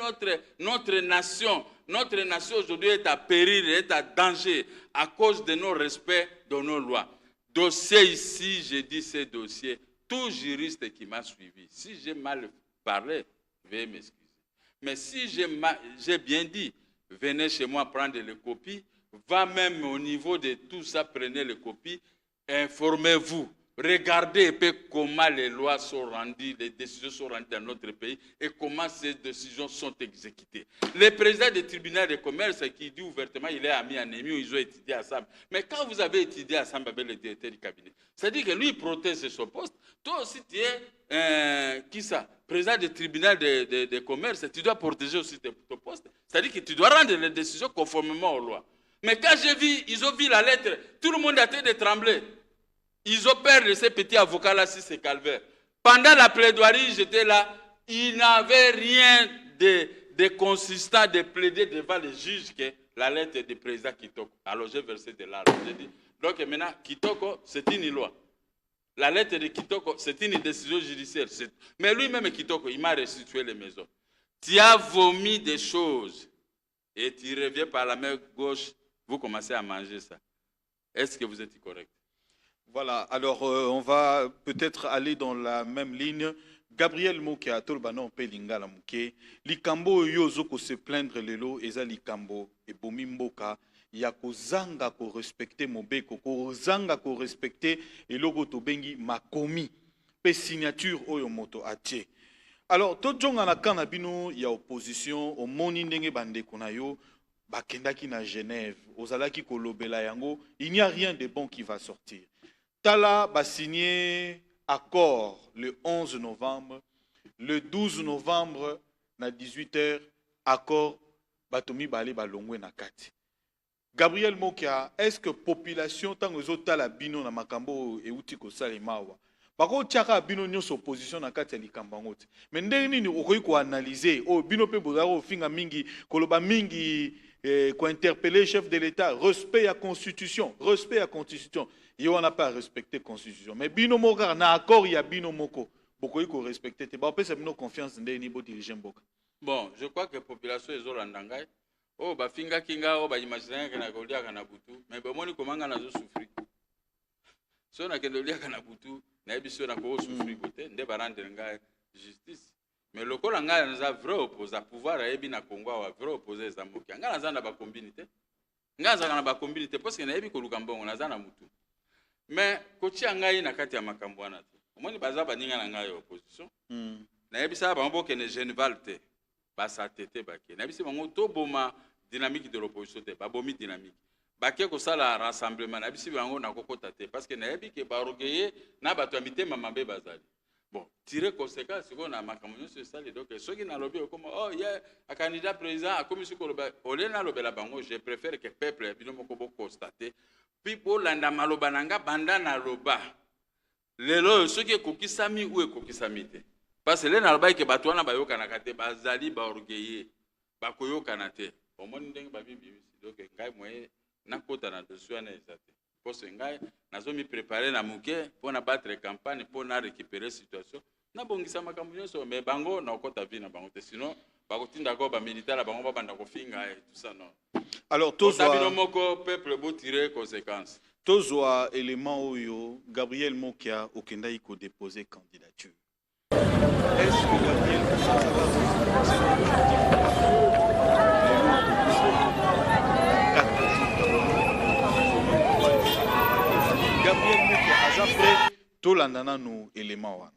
notre nation. Notre nation aujourd'hui est à péril, est à danger à cause de nos respects de nos lois. Dossier ici, j'ai dit ces dossiers, tout juriste qui m'a suivi, si j'ai mal parlé, veuillez m'excuser. Mais si j'ai bien dit, venez chez moi prendre les copies, va même au niveau de tout ça, prenez les copies, informez-vous. Regardez un peu comment les lois sont rendues, les décisions sont rendues dans notre pays et comment ces décisions sont exécutées. Le président du tribunal de commerce qui dit ouvertement qu'il est ami en ennemi, ils ont étudié ensemble. Mais quand vous avez étudié ensemble avec le directeur du cabinet, c'est-à-dire que lui, il protège son poste. Toi aussi, tu es président du tribunal de commerce, tu dois protéger aussi ton poste. C'est-à-dire que tu dois rendre les décisions conformément aux lois. Mais quand j'ai vu, ils ont vu la lettre, tout le monde a été de trembler. Ils ont peur de ces petits avocats-là, si c'est calvaire. Pendant la plaidoirie, j'étais là, ils n'avaient rien de consistant de plaider devant les juges que la lettre du président Kitoko. Alors j'ai versé de l'argent. J'ai dit, donc maintenant, Kitoko, c'est une loi. La lettre de Kitoko, c'est une décision judiciaire. Mais lui-même, Kitoko, il m'a restitué les maisons. Tu as vomi des choses et tu reviens par la main gauche, vous commencez à manger ça. Est-ce que vous êtes correct? Voilà, alors on va peut-être aller dans la même ligne. Gabriel Mokia, Tolbano Pelingala Mouké, Likambo Yozoko se plaindre lelo, Eza Likambo, et Bomimboka, Yako Zanga ko respecter Mobeko, ko Zanga ko respecter, et logo Tobengi Makomi, pe signature Oyomoto Ache. Alors, tout le monde a il y a opposition, au moni ndenge bande kunayo, bakendaki na Genève, ozalaki kolobela yango, il n'y a rien de bon qui va sortir. Tala va signer accord le 11 novembre, le 12 novembre, à 18h, accord Batomi Bale Balongwe Nakati. Gabriel Mokia, est-ce que population, tant que tala bino na makambo et outiko salemawa, Bako tiaka bino nyonso opposition na kati ya likambo yango te. Mais ndenge nini okoki ko analyser o bino pe bozako finga mingi koloba mingi ko interpeller chef de l'État, respect à constitution, respect à constitution. Yo on n'a pas respecté constitution. Mais bino moko na accord ya bino moko. Bokoki ko respecter te. Ba pesa bino confiance ndenge ni bo diriger mboka. Bon, je crois que la population est zolandanga. Oh, ba finga kinga, oh, ba imaginer que na kolia kana butu. Mais ba moni komanga na zo souffrir. So na kendolia kana butu. Na ebiso na ko souffrir côté nde barande nga justice mais le col nga na vrai opposé pouvoir ebi na Congo wa vrai opposé za moki nga na ba combinité nga za na ba combinité parce que na ebi ko lukambongo na za na mutu mais ko tia ngai na kati ya makambo wana te omoni baza baninga na ngai opposition na ebisa ba mboke ne Genvalte ba sa tete ba ke na ebisa bango to boma dynamique de l'opposition te ba bomi dynamique baké ko sala rassemblement na bisi bango na kokota te parce que na yebi ke ba rogeye na bato amité mamambe bazali bon tirer conséquence ko na makambo sur ça donc ceux qui na lobby comme oh yeah un candidat président a commis ko loba ole na lobela bango je préfère que peuple bino moko bo constater puis pour landa maloba nanga banda na loba lelo ceux qui kokisami ou kokisami te parce que le na loba ke bato wana bayoka na kate bazali ba rogeye ba koyoka na te au moins ndenge ba bibi donc ngai moye na kota na dossier na ezate pour ce ngai nazo mi préparer na muke pour na battre campagne pour na récupérer situation na bongisa makambo nyonso mais bango na kota vie na bango te sinon bakotinda ko ba militaire bango ba banda ko finga et tout ça non. Alors tozwa moko peuple bo tirer conséquence tozwa élément oyo Gabriel Mokia okendai ko déposer candidature. Est-ce que Gabriel Gabriel Mokia azapre tolandana no élément wana.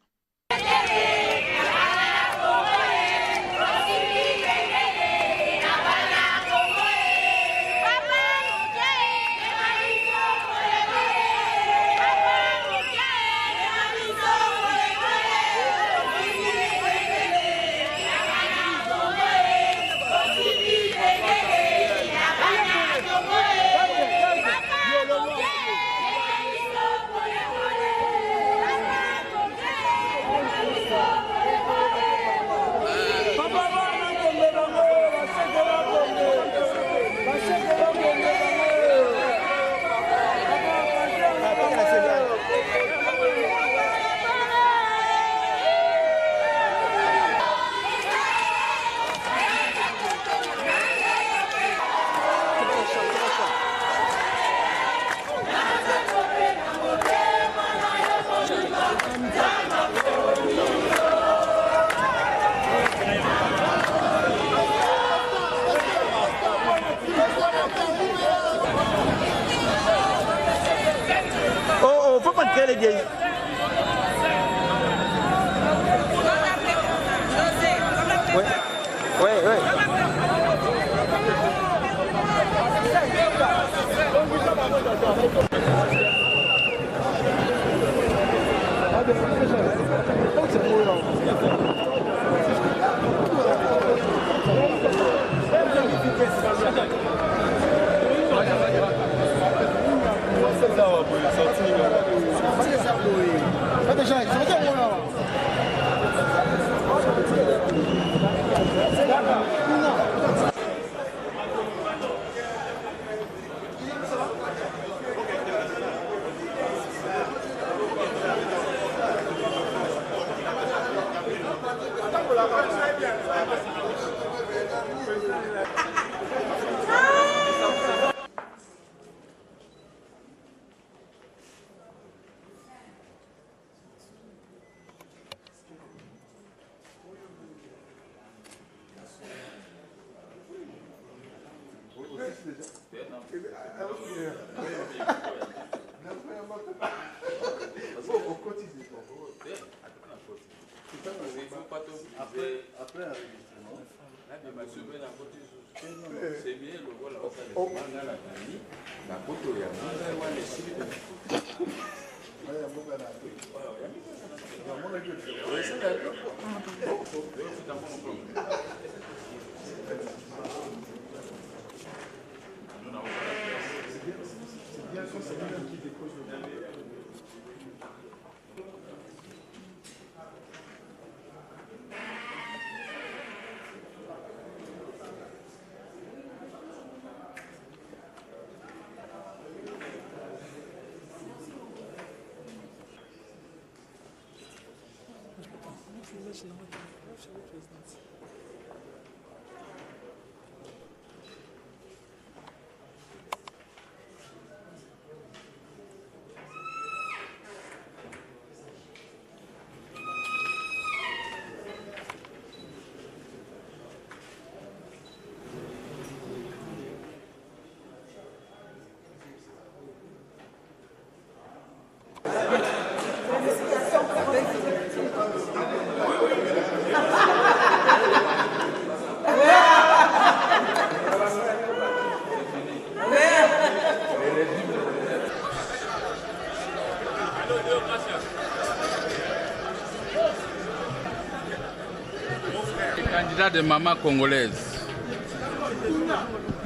Candidat de mamans congolaises,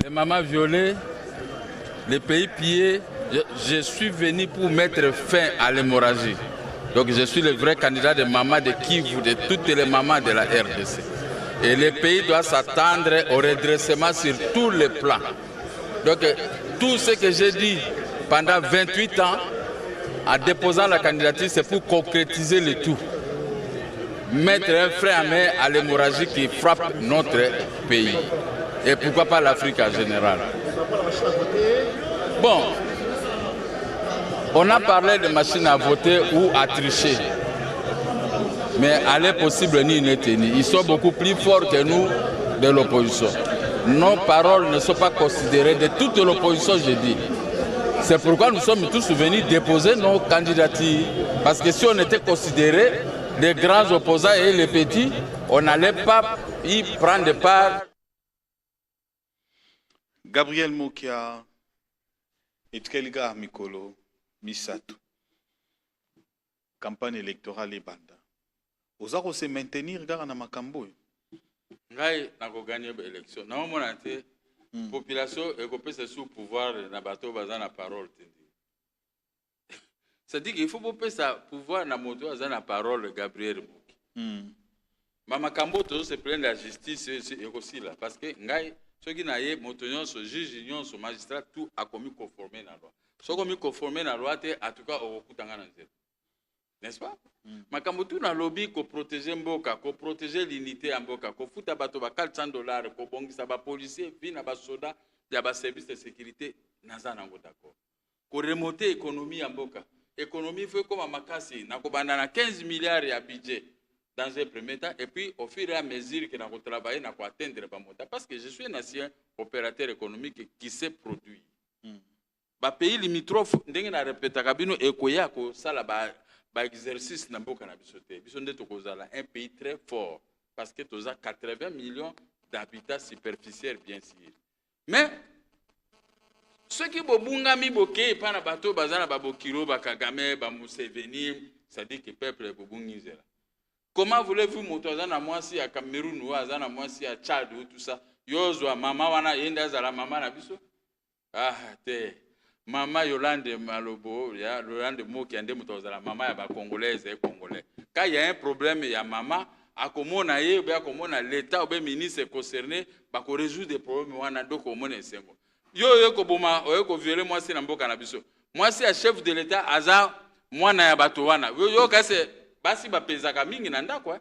les mamans violées, les pays pillés, je suis venu pour mettre fin à l'hémorragie. Donc je suis le vrai candidat de mamans de Kivu, de toutes les mamans de la RDC. Et le pays doit s'attendre au redressement sur tous les plans. Donc tout ce que j'ai dit pendant 28 ans, en déposant la candidature, c'est pour concrétiser le tout. Mettre un frein à main à l'hémorragie qui frappe notre pays. Et pourquoi pas l'Afrique en général. Bon, on a parlé de machines à voter ou à tricher. Mais à l'impossible ni n'est tenu. Ils sont beaucoup plus forts que nous de l'opposition. Nos paroles ne sont pas considérées de toute l'opposition, je dis. C'est pourquoi nous sommes tous venus déposer nos candidatures. Parce que si on était considérés les grands opposants et les petits, on n'allait pas y prendre part. Gabriel Mokia et Tkelga Mikolo Misato. Campagne électorale et banda. Vous allez se maintenir dans la Makambo. Ngai nako gagner l'élection. Na mona te population et copé sous pouvoir na bateau bazan na parole. C'est-à-dire qu'il faut pas ça pouvoir na moto bazan na parole Gabriel Moki. Mama Kambo toujours se plaint de la justice et aussi là parce que ngai ceux qui n'aient motonyon ce juge union ce magistrat tout a commis conformer na loi. Ce commis conformer na loi te en tout cas au kutanga na nzela. N'est-ce pas? Makambo tout na lobby ko protéger mboka, ko protéger l'unité en mboka, ko futa bato ba $400, ko bongisa ba policier, vina ba soda, ya ba service de sécurité naza nango d'accord. Ko remonter économie en mboka. Économie fait comme makasi, na ko banda na 15 milliards ya budget dans un premier temps et puis au fur et à mesure que na ko travailler na ko atteindre ba monta parce que je suis un ancien opérateur économique qui s'est produit. Ba pays limitrophe ndenge na répéta kabino ekoya ko sala ba exercice na mboka na biso te biso nde tokozala un pays très fort parce que toza 80 millions d'habitants superficiels bien sûr mais ceux qui bobungami boke pa na bato bazana babokilo bakagame ba Museveni ça dit que peuple bobungizela comment voulez-vous motoza na mwasi ya Cameroun ou azana mwasi ya Tchad ou tout ça yozwa mama wana yenda zala mama na biso te Mama Yolande Malobo, Yolande Moki ande mutozala mama ya ba congolaise et congolais. Quand il y a un problème ya mama, akomona ye ba komona l'état ou bien ministre concerné ba ko résoudre des problèmes wana doko mona sengo. Yo ko boma ko violer moi c'est na mboka na biso. Moi c'est chef de l'état aza mwana ya bato wana. Yo kase basi ba pezaka mingi na ndako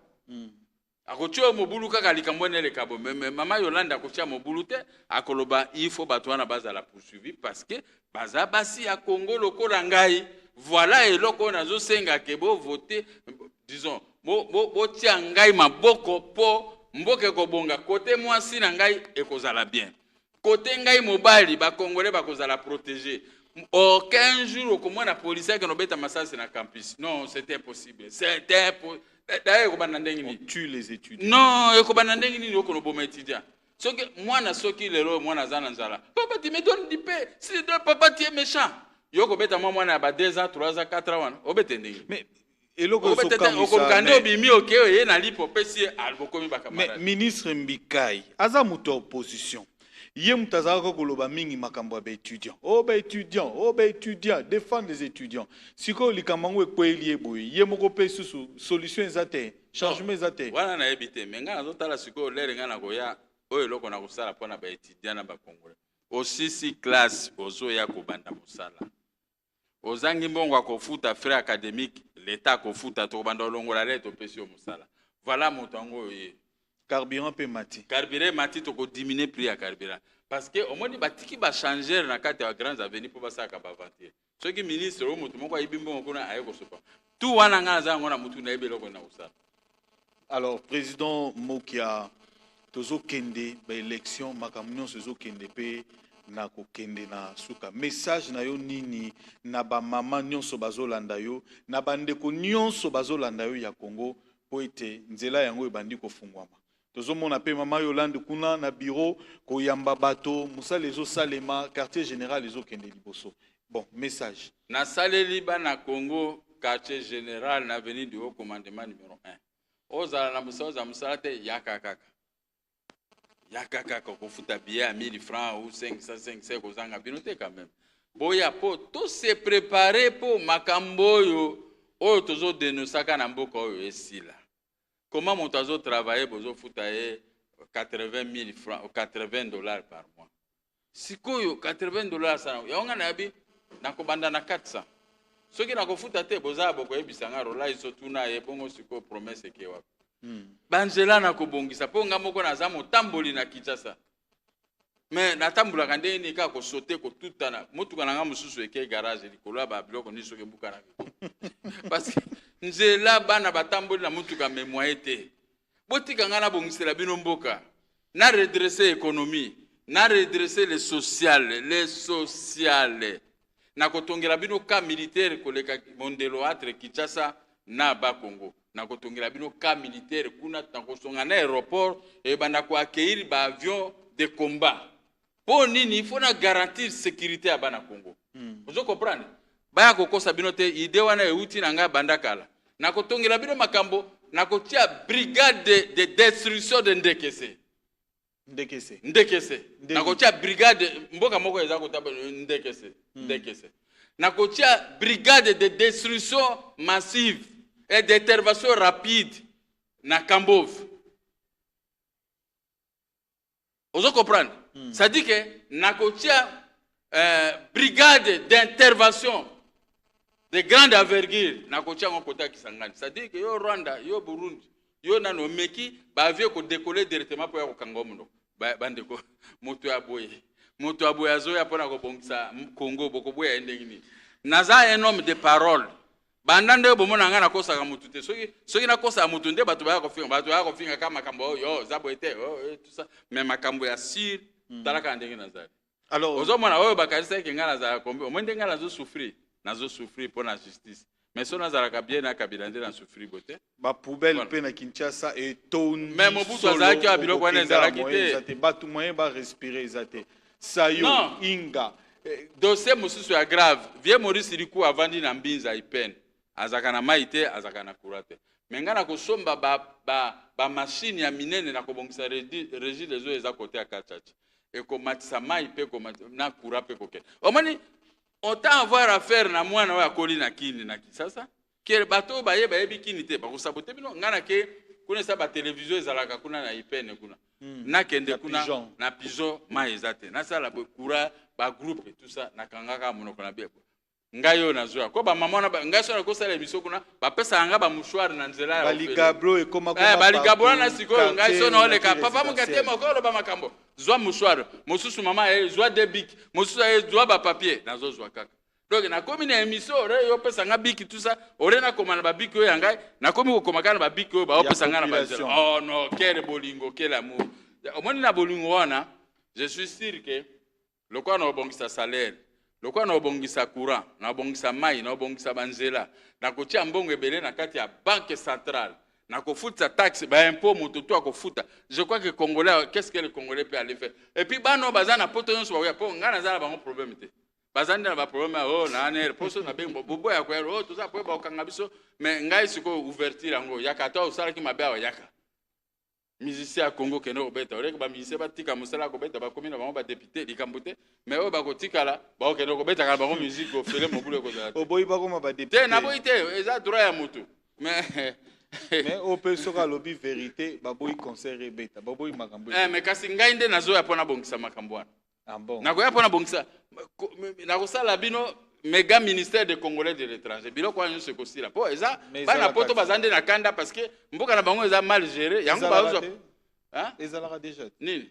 akotia mobulu kaka likambone le kabo mais mama Yolande akotia mobulu te akoloba il faut bato wana bazala poursuivi parce que baza basi ya Congo lokola ngai voilà eloko nazo senga ke bo voter disons bo tia ngai maboko po mboke ko bonga côté mwasi na ngai ekozala bien côté ngai mobali ba congolais bakozala protéger aucun jour okomona policier que no beta masasi na campus non c'était impossible c'était d'ailleurs on tue les étudiants non ekobana ndengi nini okono boma étudiant soki mwana soki lelo mwana zana nzala papa tu me donnes du pain si papa tu es méchant yoko beta mwana ya ba 2 ans 3 ans 4 ans obete ndengi mais eloko okokande obimi okeo ye na lipo pesi albokomi bakamara mais ministre Mbikai aza muto opposition ye mutazaka koloba mingi makambo ya étudiant étudiant défendre les étudiants siko likambango ekwelie boye ye moko pe susu solution ezate changement ezate wana na ebite menga azotala siko lere ngana koya oyo loko na kusala pona ba étudiant na ba congolais aussi si classe ozo ya kobanda musala ozangi mbongo akofuta frais académique l'état akofuta to banda longola leto pesio musala Voilà mon tango. Carburant peut mati. Carburant mati to ko diminuer prix à carburant. Parce que au moins batiki ba changer na carte ya grandes avenues pour ça ka ba vanter. Ceux qui ministre au mutu moko ibimbo moko na ayeko sopa. Tout wana ngaza ngona mutu na ebelo ko na usala. Alors président Mokia tozo kende ba élection makamnyo sozo kende pe na ko kende na suka. Message na yo nini na ba mama nyonso bazolanda yo na bandeko nyonso bazolanda yo ya Congo po ete nzela yango ebandi kofungwama. Tozomona pe mama Yolande kuna na bureau ko yamba bato musala ezo salema quartier général ezo kende liboso. Bon, message. Na saleli ba na Congo quartier général na avenue du haut commandement numéro 1. Ozala na musala te yakaka. Yakaka ko futa billet à 1000 francs ou 500 kozanga binote quand même. Boya po tout se préparer pour makambo yo o tozo denosaka na mboka oyo esila. Comment mon tazo travailler bozo futa 80 000 francs ou 80 dollars par mois. Sikoyo 80 dollars sana. Yonga na bi na kobanda na 400. Soki na kofuta te boza boko ebisanga rola iso tuna ye bongo siko promesse ke wapi. Banzela na kobongisa po nga moko na za motamboli na Kinshasa. Mais na tambula kande ni ka ko sauter ko tutana mutuka na nga mususu eke garage likolo ba biloko ni soki buka na. Parce que nzela bana batamboli na mutuka memoye te. Botika nga na bongisela bino mboka. Na redresser économie, na redresser le social, na kotongela bino ka militaire koleka mondelo atre Kinshasa na ba Congo. Na kotongela bino ka militaire kuna takosonga na aéroport et banda ko accueillir ba avion de combat. Pour nini il faut na garantir sécurité à bana Congo. Vous comprenez? Baya kokosa bino te ide wana euti na nga banda kala. Na kotongela bino makambo na kotia brigade de destruction de Ndekese. Ndekese. Na kotia brigade mboka moko eza kotaba Ndekese. Na kotia brigade de destruction massive et d'intervention rapide na Kambov. Vous comprenez? Ça dit que na kotia brigade d'intervention de grande envergure na kotia ngokota Kisangani. Ça dit que yo Rwanda, yo Burundi, yo nano meki ba avion ko décoller directement pour ko Kangomo. Bande ko moto ya boye azoya pona ko bongisa Congo boko boya endengini. Naza un homme de parole. Bandande bomona nga na kosa ka mutu te. Soki na kosa mutu nde bato ba ko finga kama makambo yo zabo ete tout ça mais makambo ya sir talaka ndenge nazali. Alors ozomona oyo bakalisa ke nga nazala kombi o mwende nga nazo souffrir pour la justice. Mais so nazala ka bien na kabila nde na souffrir bote. Ba poubelle pe na Kinshasa et tone. Même Mobutu azaki a biloko wana ezalaki te. Zate batu moyen ba respirer zate. Sayo Inga. Dossier mususu ya grave. Vie Maurice Liku avandi na mbinza ipene. Azaka na maite, azaka na kurate. Menga na kosomba ba machine ya minene na kobongisa régie des eaux eza côté ya Kachachi. Et komatisa mai pe na kurape koke. Omani autant avoir affaire na mwana wa koli na kini na Kisasa. Ke bato ba yebi kini te ba ko saboter bino ngana ke kuna sa ba télévision ezalaka kuna na ipene kuna. Na kende kuna na pigeon mai ezate. Na sala kura ba groupe et tout ça na kangaka monoko na bebo. Ngayo na zoya ko ba mama na ngaso na ko sala emission kuna ba pesa nga ba mouchoir na nzela ya baligabro e koma baligabro na sikoyo ngaso na ole ka papa mukate makolo ba makambo zwa mouchoir mosusu mama zwa de bic mosusu zwa ba papier na zo zwa kaka donc na komi na émission ore yo pesa nga bic tout ça ore na koma na ba bic yo yanga na komi ko koma kana ba bic yo ba pesa nga na ba nzela oh no quel bolingo quel amour au moins na bolingo wana je suis sûr que le quoi na obongisa salaire le quoi na obongisa courant na obongisa mai na obongisa banzela na kotia mbongo ebele na kati ya banque centrale na kofuta taxe ba impôt moto to akofuta je crois que congolais qu'est-ce que le congolais peut aller faire et puis bano bazana poto nyonso ba po ngana zala bango problème te bazana ba problème oh na ne poso na bengo bobo ya kwero oh tout ça po ba okanga biso mais ngai siko ouverture yango yakata osala ki mabe yaka musicien à Congo keno obeta orek ba musicien ba tika musala ko beta ba komina ba député likambote mais o ba ko tika la ba keno ko beta ka ba musique ko fele mobule ko za o boy ba ko ba député te na boy te eza droit ya mutu mais au peut soka lobby vérité ba boy concert beta ba boy makambo mais kasi ngai nde nazo ya pona bongisa makambo wana ah bon na ko ya pona bongisa na ko sala bino méga ministère des Congolais de l'étranger. Bilo kwa nyo se kosi la. Po eza bana poto bazande na kanda parce que mboka na bango eza mal géré. Yango bazo. Hein? Ezalaka déjà. Nini?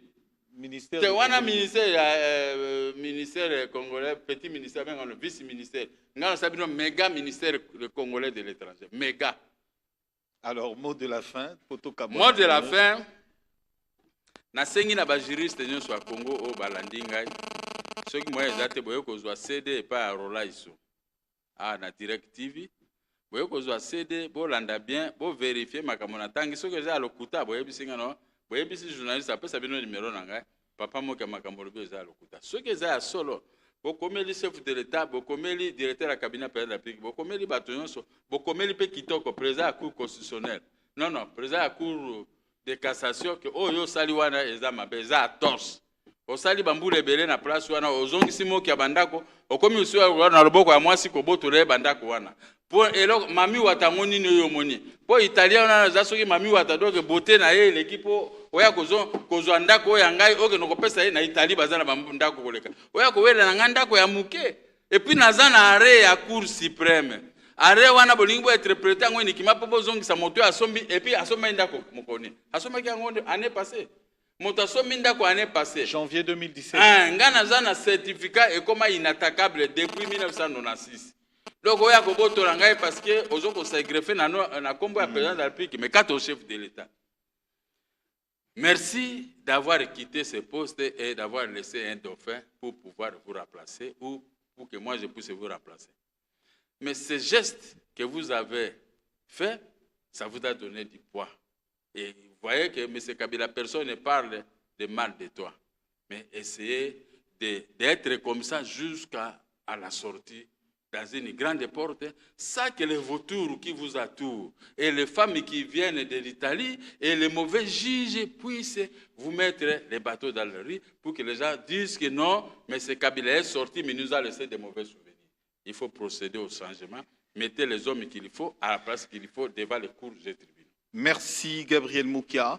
Ministère. Te wana ministère congolais, petit ministère, même le vice-ministère. Ngana sabino méga ministère des Congolais de l'étranger. Méga. Alors mot de la fin. Mot de la fin. Na sengi na ba juriste nyo so Congo o balandi ngai. Ce qui moi ezate boyo kozwa CD pa rola iso. Ah na Direct TV. Boyo kozwa CD bo landa bien, bo vérifier makamona tangi so que za lokuta boyo bisinga no. Boyo bisi journaliste après ça bino numéro na ngai. Papa moka makamolo be za lokuta. Ce que za solo bo komeli chef de l'état, bo komeli directeur à cabinet président de la République, bo komeli bato nyonso, bo komeli pe kitoko président à cour constitutionnelle. Non non, président à cour de cassation que oyo sali wana eza mabeza a torse. Osali bambule belé na place wana ozongisi moki ya bandako okomi usiwa na loboko ya mwasi ko botole bandako wana. Pour elo mami watamoni no yomoni. Po italien na za soki mami watadoke bote na ye l'équipe oya kozwa ndako oya ngai oke nokopesa ye na Italie bazana bandako koleka. Oya ko wela na ndako ya muke. Et puis nazana arrêt ya cour suprême. Arrêt wana bolingo interpréter ngo nikima popo zongisa moto asombi et puis asoma ndako mokoni. Asoma ki ngo année passée. Moto asombi ndako année passée. Janvier 2017. Ngana zana certificat et comme inattaquable depuis 1996. Donc oya ko botola ngai parce que ozoko sa greffer na kombo ya président de la République mais quand au chef de l'État. Merci d'avoir quitté ce poste et d'avoir laissé un dauphin pour pouvoir vous remplacer ou pour que moi je puisse vous remplacer. Mais ce geste que vous avez fait, ça vous a donné du poids. Et vous voyez que M. Kabila, personne ne parle de mal de toi. Mais essayez d'être comme ça jusqu'à la sortie dans une grande porte, ça que les vautours qui vous attourent et les femmes qui viennent de l'Italie et les mauvais juges puissent vous mettre les bateaux dans le riz pour que les gens disent que non, mais ce Kabila est sorti, mais nous a laissé des mauvais souvenirs. Il faut procéder au changement. Mettez les hommes qu'il faut à la place qu'il faut devant les cours des tribunaux. Merci Gabriel Moukia.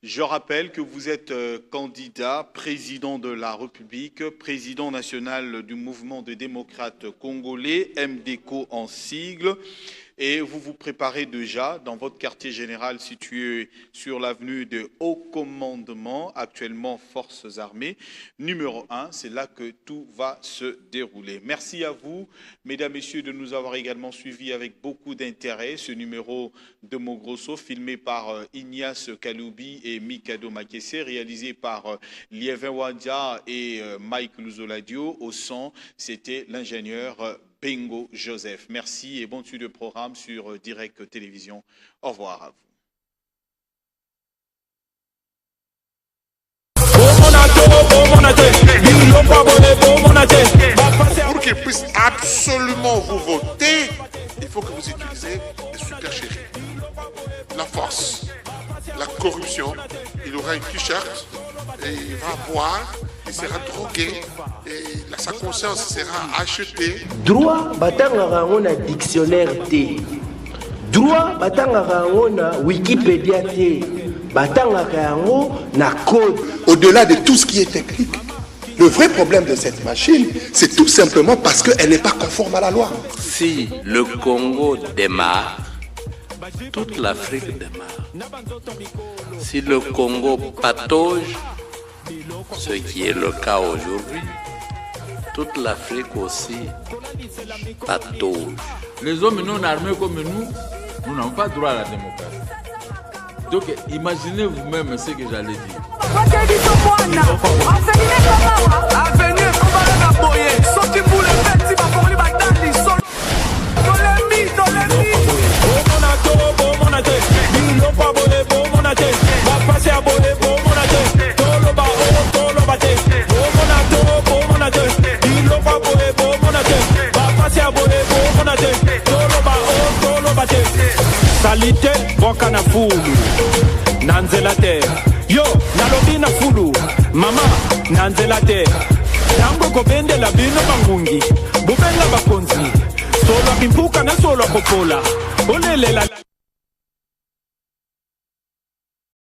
Je rappelle que vous êtes candidat, président de la République, président national du mouvement des démocrates congolais, MDCO en sigle. Et vous vous préparez déjà dans votre quartier général situé sur l'avenue de Haut Commandement, actuellement Forces Armées, numéro 1. C'est là que tout va se dérouler. Merci à vous, mesdames, messieurs, de nous avoir également suivis avec beaucoup d'intérêt. Ce numéro de Mogrosso, filmé par Ignace Kaloubi et Mikado Makesse, réalisé par Liévin Wadja et Mike Luzoladio. Au son, c'était l'ingénieur Bengo Joseph. Merci et bonne suite de programme sur Direct Télévision. Au revoir à vous. Pour qu'ils puissent absolument vous voter, il faut que vous utilisez les supercheries. La force, la corruption. Il aura une t-shirt et il va boire. Il sera drogué et sa conscience sera achetée. Droit batanga on a dictionnaire T. Droit batanga on a Wikipédia T. Batanga on na code. Au-delà de tout ce qui est technique, le vrai problème de cette machine, c'est tout simplement parce qu'elle n'est pas conforme à la loi. Si le Congo démarre, toute l'Afrique démarre. Si le Congo patauge, ce qui est le cas aujourd'hui, toute l'Afrique aussi patauge. Les hommes non armés comme nous n'avons pas droit à la démocratie. Donc imaginez vous-même ce que j'allais dire. Salite boka na fulu nanzela te yo nalobi na fulu mama nanzela te tango kobendela bino bangungi bubenga bakonzi solo bimpuka na solo kopola olelela